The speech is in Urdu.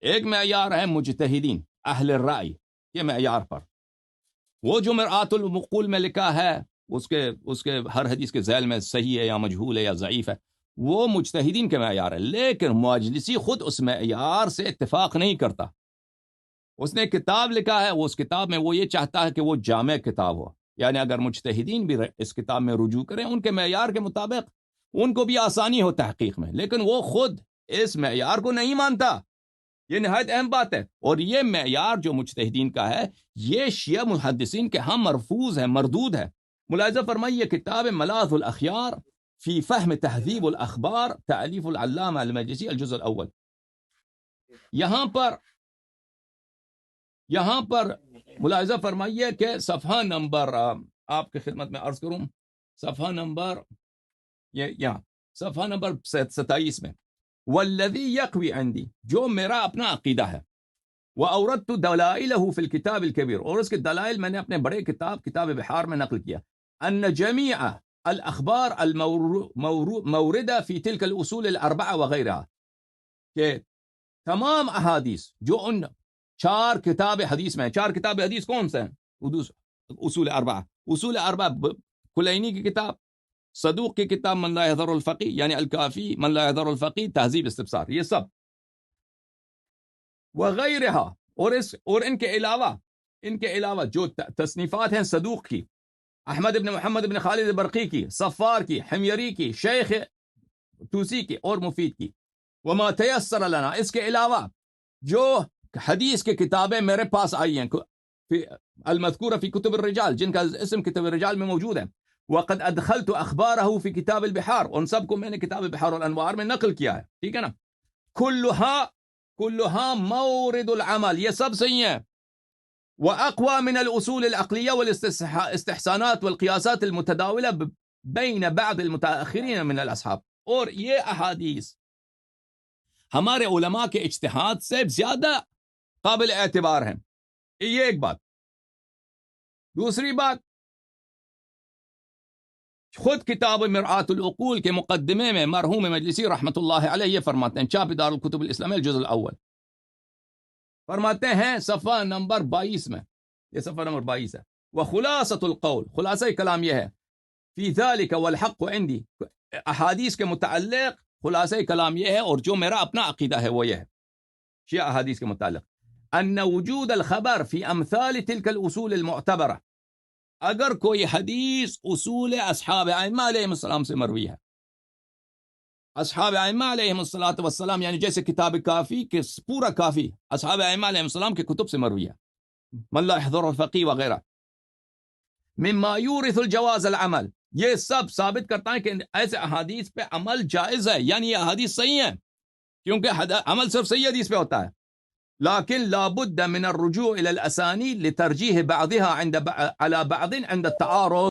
ایک معیار ہے مجتہدین اہل الرأی کے معیار پر، وہ جو مرآت المقول میں لکھا ہے اس کے ہر حدیث کے ذیل میں صحیح ہے یا مجہول ہے یا ضعیف ہے، وہ مجتہدین کے معیار ہے، لیکن مجلسی خود اس معیار سے اتفاق نہیں کرتا۔ اس نے کتاب لکھا ہے، وہ اس کتاب میں وہ یہ چاہتا ہے کہ وہ جامع کتاب ہو، یعنی اگر مجتہدین بھی اس کتاب میں رجوع کریں ان کے معیار کے مطابق ان کو بھی آسانی ہو تحقیق میں، لیکن وہ خود اس معیار کو نہیں مانتا۔ یہ نہایت اہم بات ہے، اور یہ معیار جو مجتہدین کا ہے یہ شیعہ محدثین کے ہم مرفوض ہے، مردود ہے۔ ملاحظہ فرمائیے کتاب ملاذ الاخیار فی فہم تہذیب الاخبار تالیف العلامہ المجلسی الجزء الاول، یہاں پر ملاحظہ فرمائیے کہ صفحہ نمبر آپ کی خدمت میں عرض کروں، صفحہ نمبر 27 میں والذی یقوی عندی، جو میرا اپنا عقیدہ ہے، وأوردت دلائلہ فی الکتاب الکبیر، اور اس کے دلائل میں نے اپنے بڑے کتاب بحار میں نقل کیا، ان جمیع الاخبار الموردہ فی تلک الاصول الاربعہ وغیرہ، کہ تمام احادیث جو ان 4 کتاب حدیث میں، 4 کتاب حدیث کون سے ہیں؟ اصول اربعہ کلینی کی کتاب، صدوق کی کتاب من لا يحضر الفقی یعنی الکافی، من لا يحضر الفقی، تہذیب استبصار، یہ سب وغیرہ، اور ان کے علاوہ جو تصنیفات ہیں صدوق کی، احمد ابن محمد ابن خالد برقی کی، صفار کی، حمیری کی، شیخ توسی کی اور مفید کی، وما تیسر لنا، اس کے علاوہ جو حدیث کی کتابیں میرے پاس آئی ہیں المذکورہ فی کتب الرجال، جن کا اسم کتب الرجال میں موجود ہے، وقد ادخلت اخبارہ فی کتاب البحار، ان سب کو میں نے کتاب بحار الانوار میں نقل کیا ہے، ٹھیک ہے نا، کلها مورد العمل، یہ سب صحیح ہیں، واقوى من الاصول العقلیہ والاستحسانات والقیاسات المتداولہ بین بعض المتاخرین من الاصحاب، اور یہ احادیث ہمارے علماء کے اجتہاد سے زیادہ قابل اعتبار ہیں، یہ ایک بات۔ دوسری بات، خود کتاب مرآت العقول کے مقدمے میں مرحوم مجلسی رحمۃ اللہ علیہ یہ فرماتے ہیں، چاپ دار الکتب الاسلامی الجزء الاول، فرماتے ہیں صفحہ نمبر 22 میں، یہ صفحہ نمبر 22 ہے، وخلاصۃ القول، خلاصہ کلام یہ ہے، فی ذلک والحق عندی، احادیث کے متعلق خلاصہ کلام یہ ہے اور جو میرا اپنا عقیدہ ہے وہ یہ ہے شیعہ احادیث کے متعلق، ان وجود الخبر فی امثال تلک الاصول المعتبرہ، اگر کوئی حدیث اصول اصحاب ائمہ علیہم السلام سے مروی ہے، اصحاب ائمہ علیہم السلام یعنی جیسے کتاب کافی کے پورا کافی اصحاب ائمہ علیہم السلام کے کتب سے مروی ہے، من لا يحضر الفقی وغیرہ، مما یورث الجواز العمل، یہ سب ثابت کرتا ہے کہ ایسے احادیث پہ عمل جائز ہے، یعنی یہ احادیث صحیح ہیں، کیونکہ عمل صرف صحیح حدیث پہ ہوتا ہے، لیکن لابد من الرجوع الى الاسانید لترجیح بعضها على بعض عند التعارض،